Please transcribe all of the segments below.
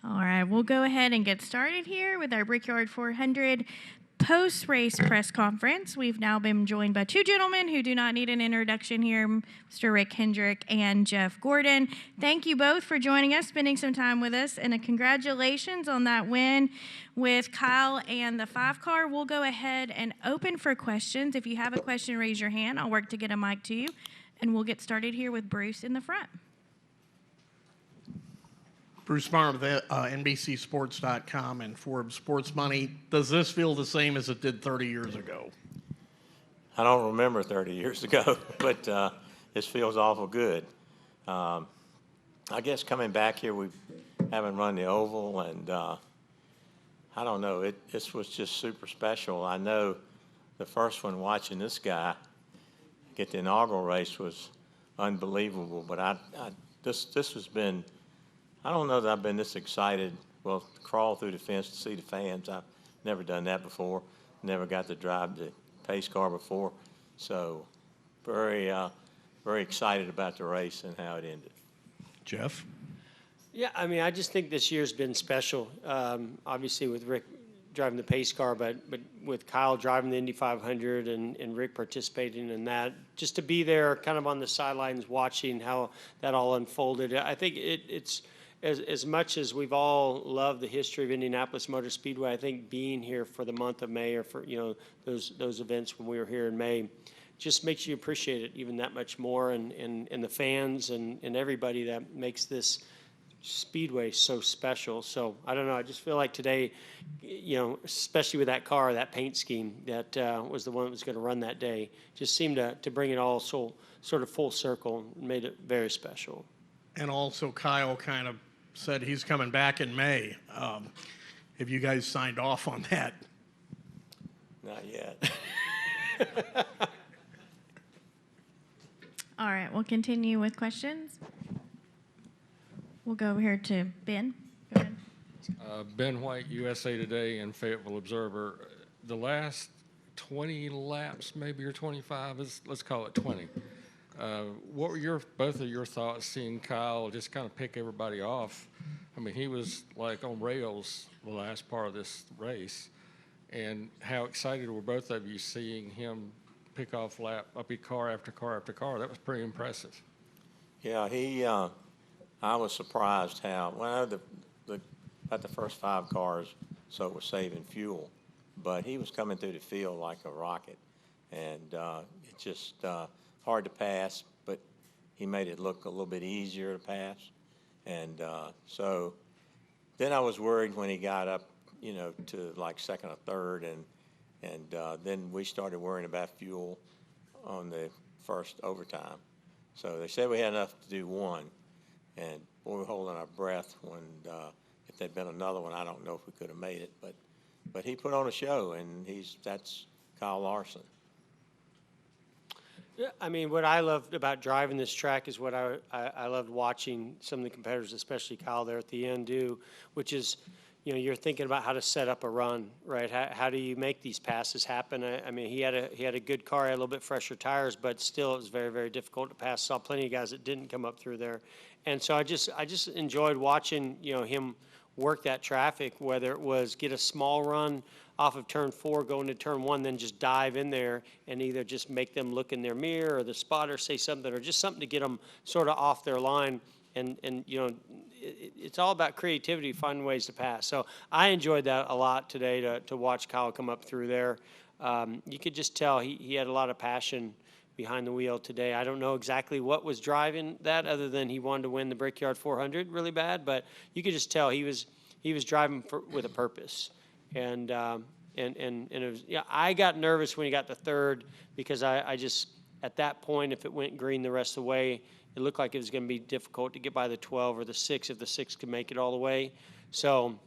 All right, we'll go ahead and get started here with our Brickyard 400 post-race press conference. We've now been joined by two gentlemen who do not need an introduction here, Mr. Rick Hendrick and Jeff Gordon. Thank you both for joining us, spending some time with us, and congratulations on that win with Kyle and the 5-car. We'll go ahead and open for questions. If you have a question, raise your hand. I'll work to get a mic to you, and we'll get started here with Bruce in the front. Bruce Marr with NBCSports.com and Forbes Sports Money. Does this feel the same as it did 30 years ago? I don't remember 30 years ago, but this feels awful good. I guess coming back here, we haven't run the oval, and I don't know. This was just super special. I know the first one watching this guy get the inaugural race was unbelievable, but this has been. I don't know that I've been this excited. Well, to crawl through the fence to see the fans. I've never done that before. Never got to drive the pace car before. So very excited about the race and how it ended. Jeff? Yeah, I mean, I just think this year's been special. Obviously with Rick driving the pace car, but with Kyle driving the Indy 500 and Rick participating in that, just to be there kind of on the sidelines watching how that all unfolded. I think it's as much as we've all loved the history of Indianapolis Motor Speedway, I think being here for the month of May or for those events when we were here in May just makes you appreciate it even that much more, and the fans and everybody that makes this Speedway so special. So I don't know, I just feel like today, especially with that car, that paint scheme that was the one that was going to run that day, just seemed to bring it all so sort of full circle and made it very special. And also Kyle kind of said he's coming back in May. Have you guys signed off on that? Not yet. All right, we'll continue with questions. We'll go over here to Ben. Go ahead. Ben White, USA Today and Fayetteville Observer. The last 20 laps, maybe, or 25, let's call it 20. What were both of your thoughts seeing Kyle just kind of pick everybody off? I mean, he was like on rails the last part of this race. And how excited were both of you seeing him pick off car after car after car? That was pretty impressive. Yeah, I was surprised how, about the first 5 cars, so it was saving fuel. But he was coming through the field like a rocket. And it's just hard to pass, but he made it look a little bit easier to pass. And so then I was worried when he got up, to like second or third, and then we started worrying about fuel on the first overtime. So they said we had enough to do one, and we were holding our breath when if there'd been another one, I don't know if we could have made it, but he put on a show, and that's Kyle Larson. Yeah, I mean, what I loved about driving this track is what I loved watching some of the competitors, especially Kyle there at the end, do, which is, you're thinking about how to set up a run, right? How do you make these passes happen? I mean, he had a good car, had a little bit fresher tires, but still it was very, very difficult to pass. Saw plenty of guys that didn't come up through there, and so I just enjoyed watching him work that traffic, whether it was get a small run off of turn 4 going to turn 1, then just dive in there and either just make them look in their mirror or the spotter say something, or just something to get them sort of off their line. And it's all about creativity, finding ways to pass. So I enjoyed that a lot today to watch Kyle come up through there. You could just tell he had a lot of passion behind the wheel today. I don't know exactly what was driving that, other than he wanted to win the Brickyard 400 really bad, but you could just tell he was driving with a purpose. And it was, I got nervous when he got to third, because I just, at that point, if it went green the rest of the way, it looked like it was going to be difficult to get by the 12 or the 6 if the 6 could make it all the way. So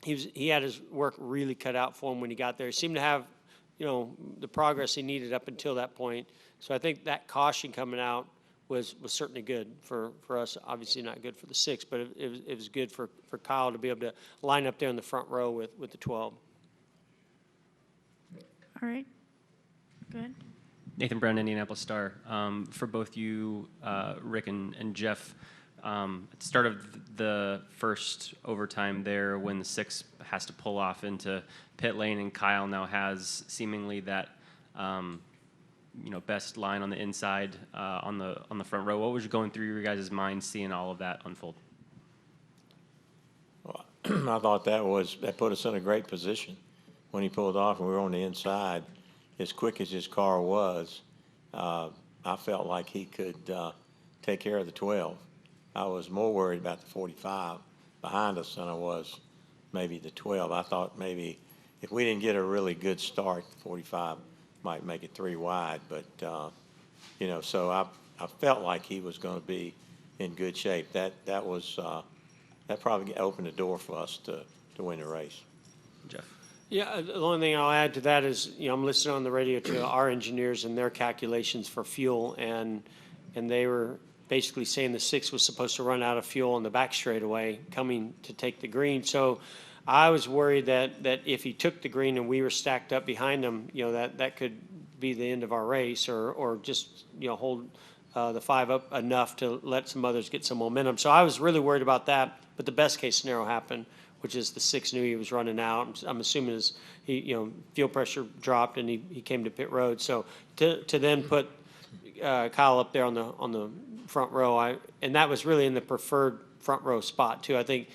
he had his work really cut out for him when he got there. He seemed to have, the progress he needed up until that point. So I think that caution coming out was certainly good for us. Obviously not good for the 6, but it was good for Kyle to be able to line up there in the front row with the 12. All right. Go ahead. Nathan Brown, Indianapolis Star. For both you, Rick and Jeff, at the start of the first overtime there, when the 6 has to pull off into pit lane, and Kyle now has seemingly that best line on the inside on the front row. What was going through your guys' mind seeing all of that unfold? Well, I thought that put us in a great position when he pulled off and we were on the inside. As quick as his car was, I felt like he could take care of the 12. I was more worried about the 45 behind us than I was maybe the 12. I thought maybe if we didn't get a really good start, the 45 might make it 3 wide. But, so I felt like he was going to be in good shape. That probably opened the door for us to win the race. Jeff? Yeah, the only thing I'll add to that is, I'm listening on the radio to our engineers and their calculations for fuel, and they were basically saying the 6 was supposed to run out of fuel on the back straightaway coming to take the green. So I was worried that if he took the green and we were stacked up behind him, that could be the end of our race, or just hold the 5 up enough to let some others get some momentum. So I was really worried about that. But the best case scenario happened, which is the 6 knew he was running out. I'm assuming as fuel pressure dropped and he came to pit road. So to then put Kyle up there on the front row, and that was really in the preferred front row spot too. I think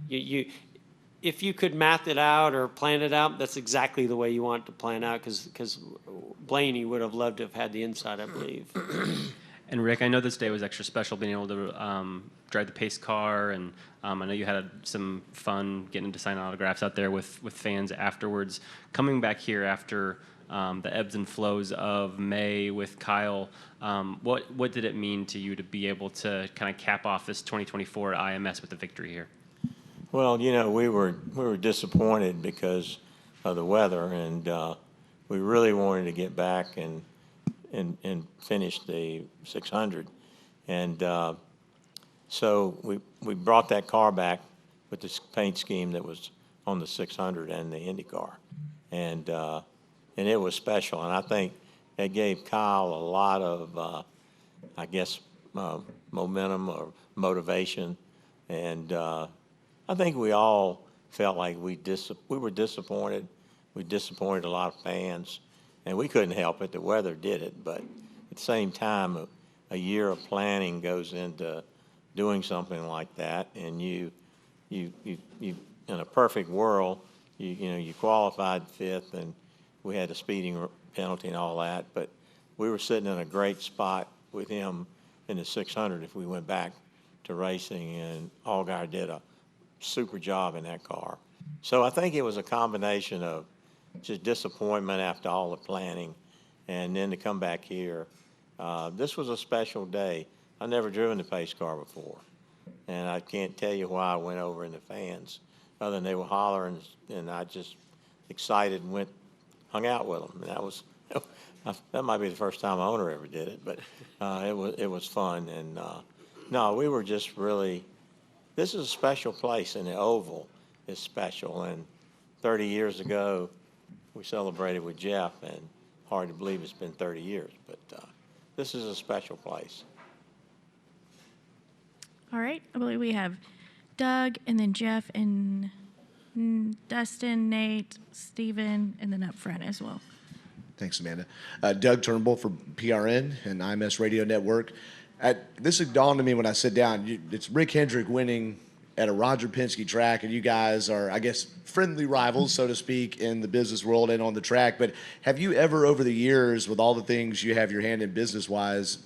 if you could math it out or plan it out, that's exactly the way you want it to plan out, because Blaney would have loved to have had the inside, I believe. And Rick, I know this day was extra special, being able to drive the pace car, and I know you had some fun getting to sign autographs out there with fans afterwards. Coming back here after the ebbs and flows of May with Kyle, what did it mean to you to be able to kind of cap off this 2024 IMS with a victory here? Well, we were disappointed because of the weather, and we really wanted to get back and finish the 600. And so we brought that car back with this paint scheme that was on the 600 and the IndyCar. And it was special. And I think it gave Kyle a lot of, momentum or motivation. And I think we all felt like we were disappointed. We disappointed a lot of fans. And we couldn't help it. The weather did it. But at the same time, a year of planning goes into doing something like that. And you in a perfect world, you qualified 5th, and we had a speeding penalty and all that. But we were sitting in a great spot with him in the 600 if we went back to racing. And Allgaier did a super job in that car. So I think it was a combination of just disappointment after all the planning, and then to come back here. This was a special day. I've never driven the pace car before, and I can't tell you why I went over in the fans, other than they were hollering, and I just excited and hung out with them. And that might be the first time my owner ever did it, but it was fun. And no, we were just really. This is a special place, and the Oval is special. And 30 years ago, we celebrated with Jeff, and hard to believe it's been 30 years, but this is a special place. All right. I believe we have Doug, and then Jeff, and Dustin, Nate, Steven, and then up front as well. Thanks, Amanda. Doug Turnbull for PRN and IMS Radio Network. This dawned on me when I sit down. It's Rick Hendrick winning at a Roger Penske track, and you guys are, I guess, friendly rivals, so to speak, in the business world and on the track. But have you ever, over the years, with all the things you have your hand in business-wise,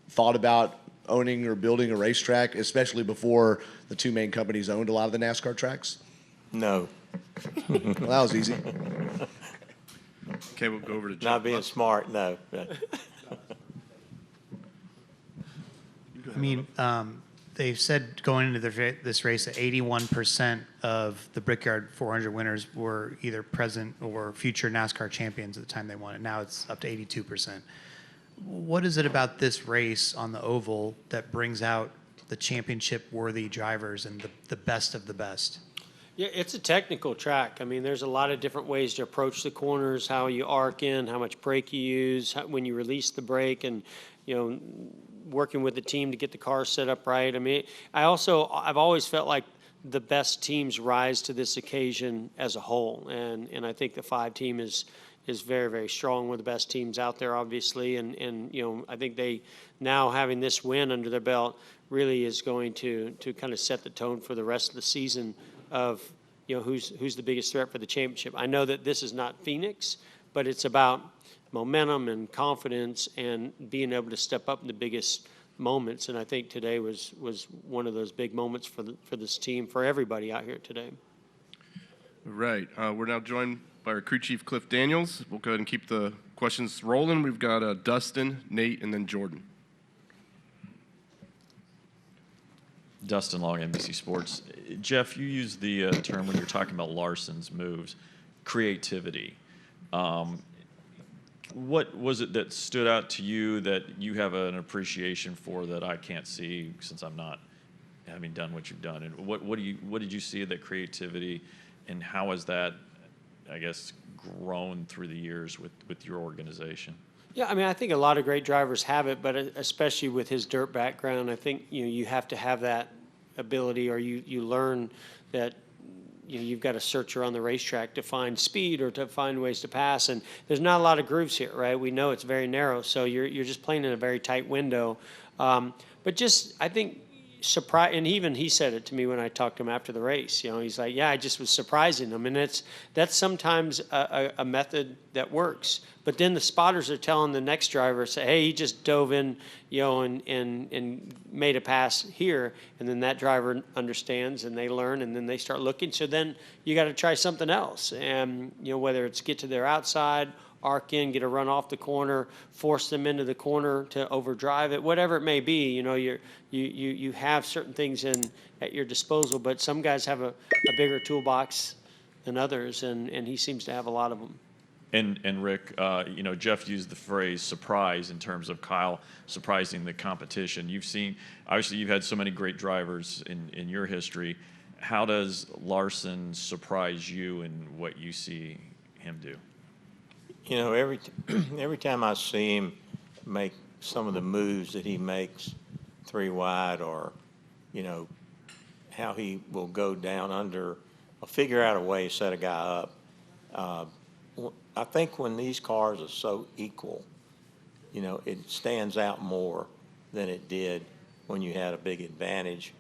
thought about owning or building a racetrack, especially before the two main companies owned a lot of the NASCAR tracks? No. Well, that was easy. Okay, we'll go over to Jeff. Not being smart, no. I mean, they've said going into this race that 81% of the Brickyard 400 winners were either present or future NASCAR champions at the time they won it. Now it's up to 82%. What is it about this race on the oval that brings out the championship-worthy drivers and the best of the best? Yeah, it's a technical track. I mean, there's a lot of different ways to approach the corners, how you arc in, how much brake you use, when you release the brake, and working with the team to get the car set up right. I mean, I've always felt like the best teams rise to this occasion as a whole, and I think the 5 team is very, very strong. One of the best teams out there, obviously, and you know, I think they now having this win under their belt really is going to kind of set the tone for the rest of the season of, you know, who's the biggest threat for the championship. I know that this is not Phoenix, but it's about momentum and confidence and being able to step up in the biggest moments. And I think today was one of those big moments for this team, for everybody out here today. Right. We're now joined by our crew chief, Cliff Daniels. We'll go ahead and keep the questions rolling. We've got Dustin, Nate, and then Jordan. Dustin Long, NBC Sports. Jeff, you used the term when you're talking about Larson's moves, creativity. What was it that stood out to you that you have an appreciation for that I can't see since I'm not having done what you've done? And what did you see of that creativity, and how has that, I guess, grown through the years with your organization? Yeah, I mean, I think a lot of great drivers have it, but especially with his dirt background, I think, you know, you have to have that ability, or you learn that, you know, you've got to search around the racetrack to find speed or to find ways to pass. And there's not a lot of grooves here, right? We know it's very narrow, so you're just playing in a very tight window. But just, I think, surprise, and even he said it to me when I talked to him after the race. You know, he's like, yeah, I just was surprising them, and that's sometimes a method that works. But then the spotters are telling the next driver, say, hey, he just dove in, you know, and made a pass here, and then that driver understands and they learn, and then they start looking. So then you got to try something else, and you know, whether it's get to their outside, arc in, get a run off the corner, force them into the corner to overdrive it, whatever it may be. You know, you have certain things at your disposal, but some guys have a bigger toolbox than others, and he seems to have a lot of them. And Rick, you know, Jeff used the phrase surprise in terms of Kyle surprising the competition. Obviously you've had so many great drivers in your history. How does Larson surprise you in what you see him do? You know, every time I see him make some of the moves that he makes 3 wide, or, you know, how he will go down under, or figure out a way to set a guy up. I think when these cars are so equal, you know, it stands out more than it did when you had a big advantage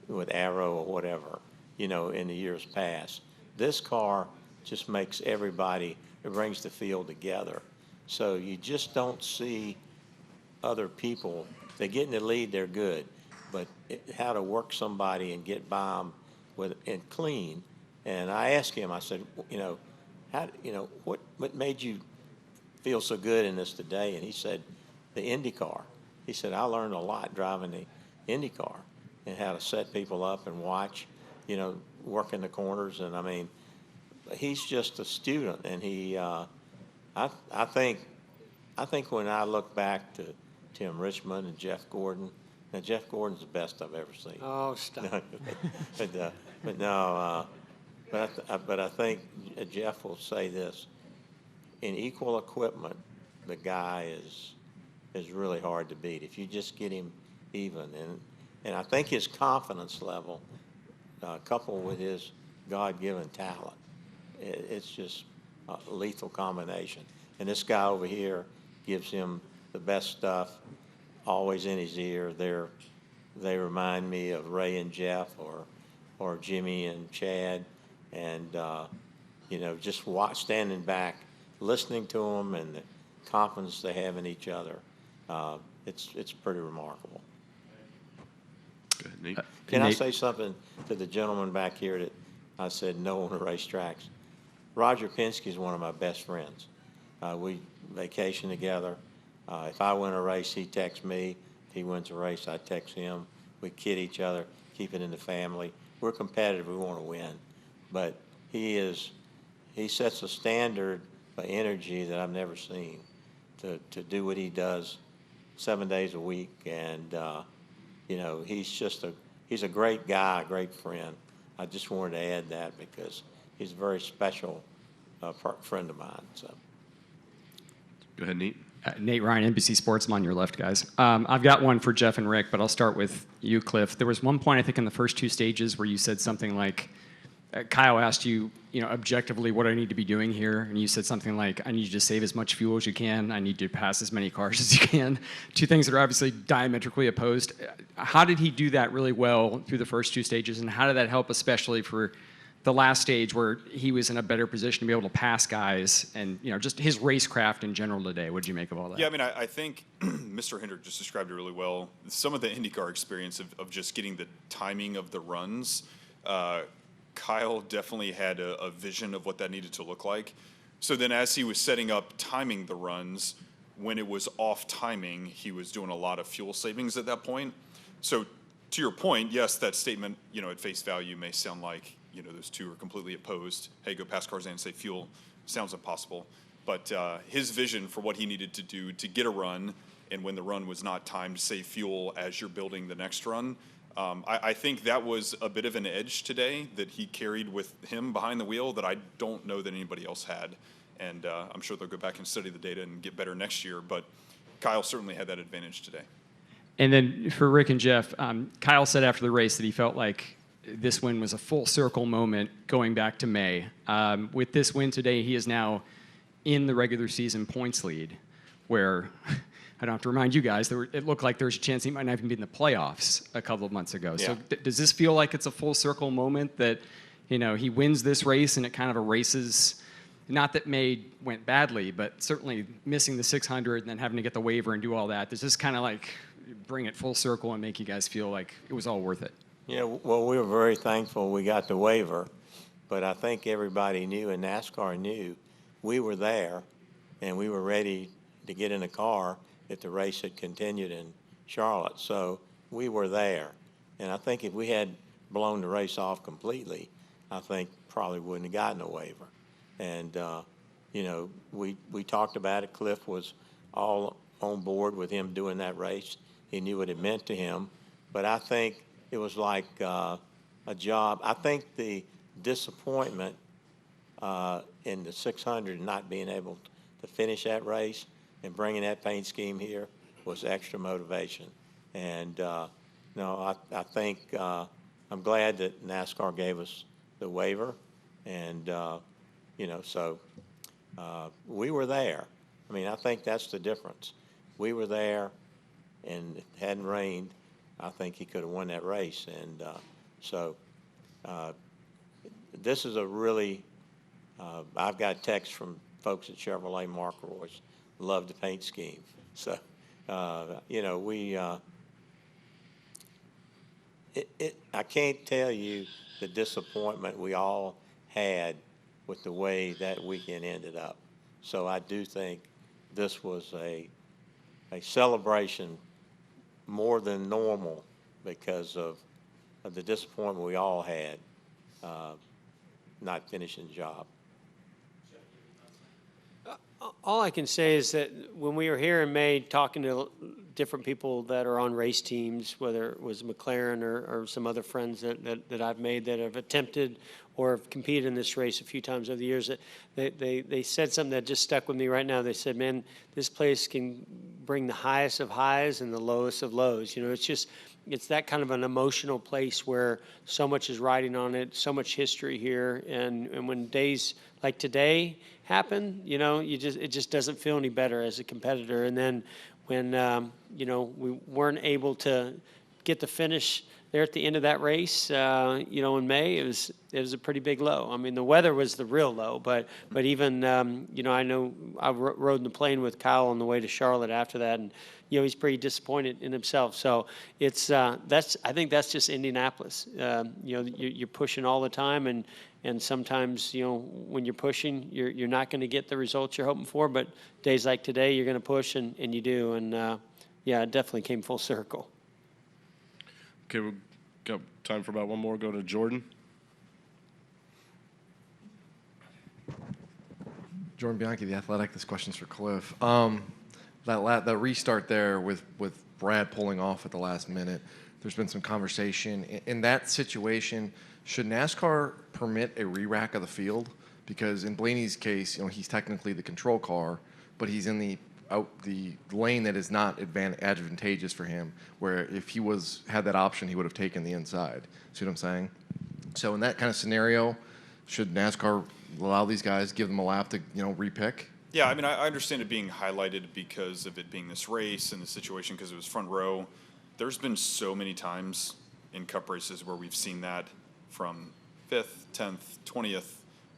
with Arrow or whatever, you know, in the years past. This car just makes everybody, it brings the field together. So you just don't see other people. They get in the lead, they're good, but how to work somebody and get by them and clean. And I asked him, I said, you know, what made you feel so good in this today? And he said, the IndyCar. He said, I learned a lot driving the IndyCar and how to set people up and watch, you know, work in the corners. And I mean, he's just a student, and he, I think when I look back to Tim Richmond and Jeff Gordon, now Jeff Gordon's the best I've ever seen. Oh, stop. But I think Jeff will say this: in equal equipment, the guy is really hard to beat. If you just get him even, and I think his confidence level, coupled with his God-given talent, it's just a lethal combination. And this guy over here gives him the best stuff, always in his ear. They remind me of Ray and Jeff, or Jimmy and Chad. And, you know, just standing back, listening to them, and the confidence they have in each other, it's pretty remarkable. Go ahead, Nate. Can I say something to the gentleman back here that I said no on the racetracks? Roger Penske is one of my best friends. We vacation together. If I win a race, he texts me. If he wins a race, I text him. We kid each other, keep it in the family. We're competitive. We want to win. But he sets a standard of energy that I've never seen to do what he does 7 days a week. And, you know, he's a great guy, a great friend. I just wanted to add that because he's a very special friend of mine. So. Go ahead, Nate. Nate Ryan, NBC Sports. I'm on your left, guys. I've got one for Jeff and Rick, but I'll start with you, Cliff. There was one point, I think, in the first two stages where you said something like, Kyle asked you, objectively, what do I need to be doing here? And you said something like, I need you to save as much fuel as you can. I need you to pass as many cars as you can. Two things that are obviously diametrically opposed. How did he do that really well through the first two stages, and how did that help, especially for the last stage where he was in a better position to be able to pass guys and, just his racecraft in general today? What did you make of all that? Yeah, I mean, I think Mr. Hendrick just described it really well. Some of the IndyCar experience of just getting the timing of the runs, Kyle definitely had a vision of what that needed to look like. So then as he was setting up timing the runs, when it was off timing, he was doing a lot of fuel savings at that point. So to your point, yes, that statement, at face value may sound like, those two are completely opposed. Hey, go past cars and save fuel. Sounds impossible. But his vision for what he needed to do to get a run, and when the run was not timed, save fuel as you're building the next run, I think that was a bit of an edge today that he carried with him behind the wheel that I don't know that anybody else had. And I'm sure they'll go back and study the data and get better next year. But Kyle certainly had that advantage today. And then for Rick and Jeff, Kyle said after the race that he felt like this win was a full circle moment going back to May. With this win today, he is now in the regular season points lead, where I don't have to remind you guys, it looked like there was a chance he might not even be in the playoffs a couple of months ago. Yeah. So does this feel like it's a full circle moment that, he wins this race and it kind of erases, not that May went badly, but certainly missing the 600 and then having to get the waiver and do all that. Does this kind of like bring it full circle and make you guys feel like it was all worth it? Yeah, well, we were very thankful we got the waiver, but I think everybody knew, and NASCAR knew, we were there, and we were ready to get in a car if the race had continued in Charlotte. So we were there. And I think if we had blown the race off completely, I think probably wouldn't have gotten a waiver. And, we talked about it. Cliff was all on board with him doing that race. He knew what it meant to him. But I think it was like a job. I think the disappointment in the 600 not being able to finish that race and bringing that paint scheme here was extra motivation. And I think I'm glad that NASCAR gave us the waiver, and so we were there. I mean, I think that's the difference. We were there, and it hadn't rained. I think he could have won that race. And this is a really, I've got texts from folks at Chevrolet Mark Royce, love the paint scheme. So, I can't tell you the disappointment we all had with the way that weekend ended up. So I do think this was a celebration more than normal because of the disappointment we all had not finishing the job. All I can say is that when we were here in May talking to different people that are on race teams, whether it was McLaren or some other friends that I've made that have attempted or have competed in this race a few times over the years, that they said something that just stuck with me right now. They said, man, this place can bring the highest of highs and the lowest of lows. It's that kind of an emotional place where so much is riding on it, so much history here. And when days like today happen, it just doesn't feel any better as a competitor. And then when, we weren't able to get the finish there at the end of that race, in May, it was a pretty big low. I mean, the weather was the real low, but even, I know I rode in the plane with Kyle on the way to Charlotte after that, and, he's pretty disappointed in himself. So it's, I think that's just Indianapolis. You're pushing all the time, and sometimes, when you're pushing, you're not going to get the results you're hoping for, but days like today, you're going to push, and you do. And, it definitely came full circle. Okay, we've got time for about one more. Go to Jordan. Jordan Bianchi, The Athletic. This question's for Cliff. That restart there with Brad pulling off at the last minute, there's been some conversation. In that situation, should NASCAR permit a re-rack of the field? Because in Blaney's case, he's technically the control car, but he's in the the lane that is not advantageous for him, where if he had that option, he would have taken the inside. See what I'm saying? So in that kind of scenario, should NASCAR allow these guys, give them a lap to, repick? Yeah, I mean, I understand it being highlighted because of it being this race and the situation because it was front row. There's been so many times in Cup races where we've seen that from 5th, 10th, 20th.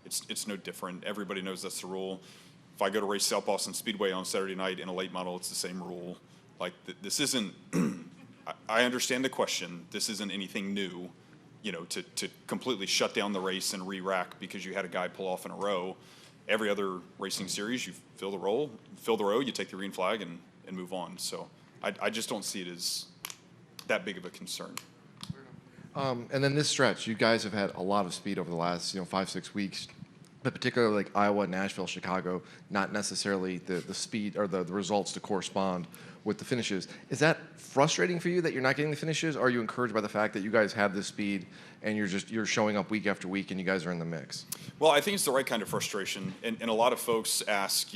It's no different. Everybody knows that's the rule. If I go to race South Boston Speedway on Saturday night in a late model, it's the same rule. Like, this isn't – I understand the question. This isn't anything new, to completely shut down the race and re-rack because you had a guy pull off in a row. Every other racing series, you fill the row, you take the green flag and move on. So I just don't see it as that big of a concern. And then this stretch, you guys have had a lot of speed over the last 5-6 weeks, but particularly like Iowa, Nashville, Chicago, not necessarily the speed or the results to correspond with the finishes. Is that frustrating for you that you're not getting the finishes? Or are you encouraged by the fact that you guys have this speed and you're showing up week after week and you guys are in the mix? Well, I think it's the right kind of frustration. And a lot of folks ask,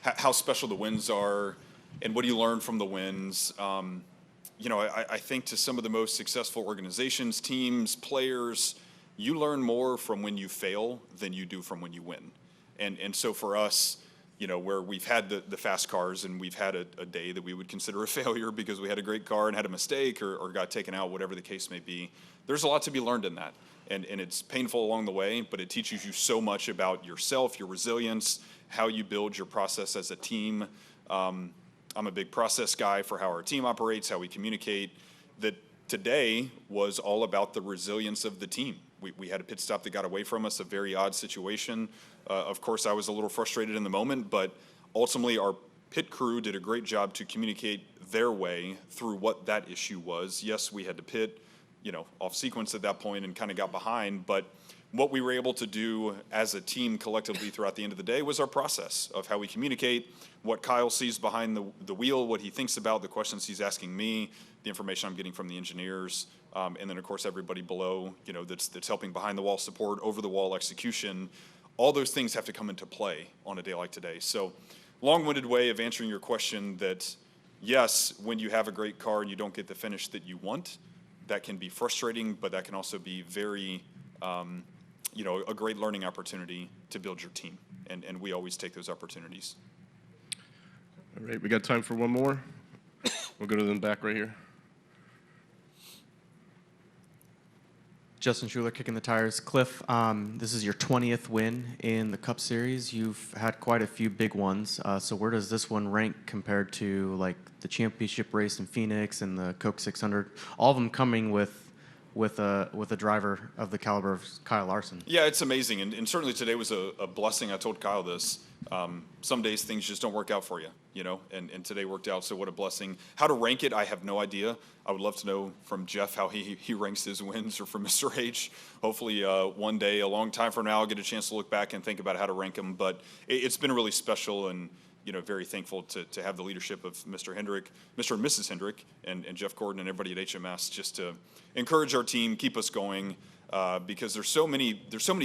how special the wins are and what do you learn from the wins? I think to some of the most successful organizations, teams, players, you learn more from when you fail than you do from when you win. And so for us, where we've had the fast cars and we've had a day that we would consider a failure because we had a great car and had a mistake or got taken out, whatever the case may be, there's a lot to be learned in that. And it's painful along the way, but it teaches you so much about yourself, your resilience, how you build your process as a team. I'm a big process guy for how our team operates, how we communicate. That today was all about the resilience of the team. We had a pit stop that got away from us, a very odd situation. Of course, I was a little frustrated in the moment, but ultimately our pit crew did a great job to communicate their way through what that issue was. Yes, we had to pit, off sequence at that point and kind of got behind, but what we were able to do as a team collectively throughout the end of the day was our process of how we communicate, what Kyle sees behind the wheel, what he thinks about, the questions he's asking me, the information I'm getting from the engineers, and then, of course, everybody below, that's helping behind the wall support, over the wall execution. All those things have to come into play on a day like today. So long-winded way of answering your question that, yes, when you have a great car and you don't get the finish that you want, that can be frustrating, but that can also be very a great learning opportunity to build your team. And we always take those opportunities. All right, we got time for one more. We'll go to the back right here. Justin Schuler, Kicking the Tires. Cliff, this is your 20th win in the Cup Series. You've had quite a few big ones. So where does this one rank compared to like the championship race in Phoenix and the Coke 600? All of them coming with a driver of the caliber of Kyle Larson. Yeah, it's amazing. And certainly today was a blessing. I told Kyle this. Some days things just don't work out for you, and today worked out. So what a blessing. How to rank it, I have no idea. I would love to know from Jeff how he ranks his wins, or from Mr. H. Hopefully one day, a long time from now, I'll get a chance to look back and think about how to rank them. But it's been really special and, very thankful to have the leadership of Mr. Hendrick, Mr. and Mrs. Hendrick, and Jeff Gordon and everybody at HMS just to encourage our team, keep us going, because there's so many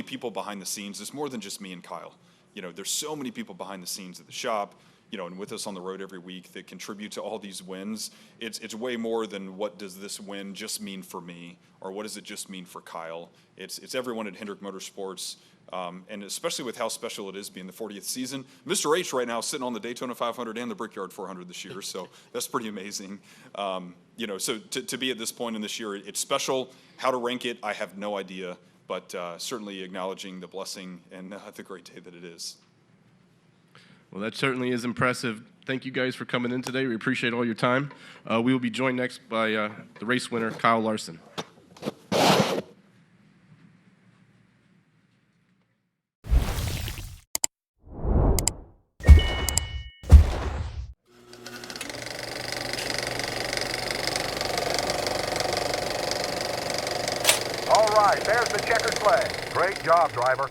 people behind the scenes. It's more than just me and Kyle. There's so many people behind the scenes at the shop, and with us on the road every week that contribute to all these wins. It's way more than what does this win just mean for me, or what does it just mean for Kyle. It's everyone at Hendrick Motorsports, and especially with how special it is being the 40th season. Mr. H right now is sitting on the Daytona 500 and the Brickyard 400 this year, so that's pretty amazing. So to be at this point in this year, it's special. How to rank it, I have no idea. But certainly acknowledging the blessing and the great day that it is. Well, that certainly is impressive. Thank you guys for coming in today. We appreciate all your time. We will be joined next by the race winner, Kyle Larson. All right, there's the checkered flag. Great job, driver.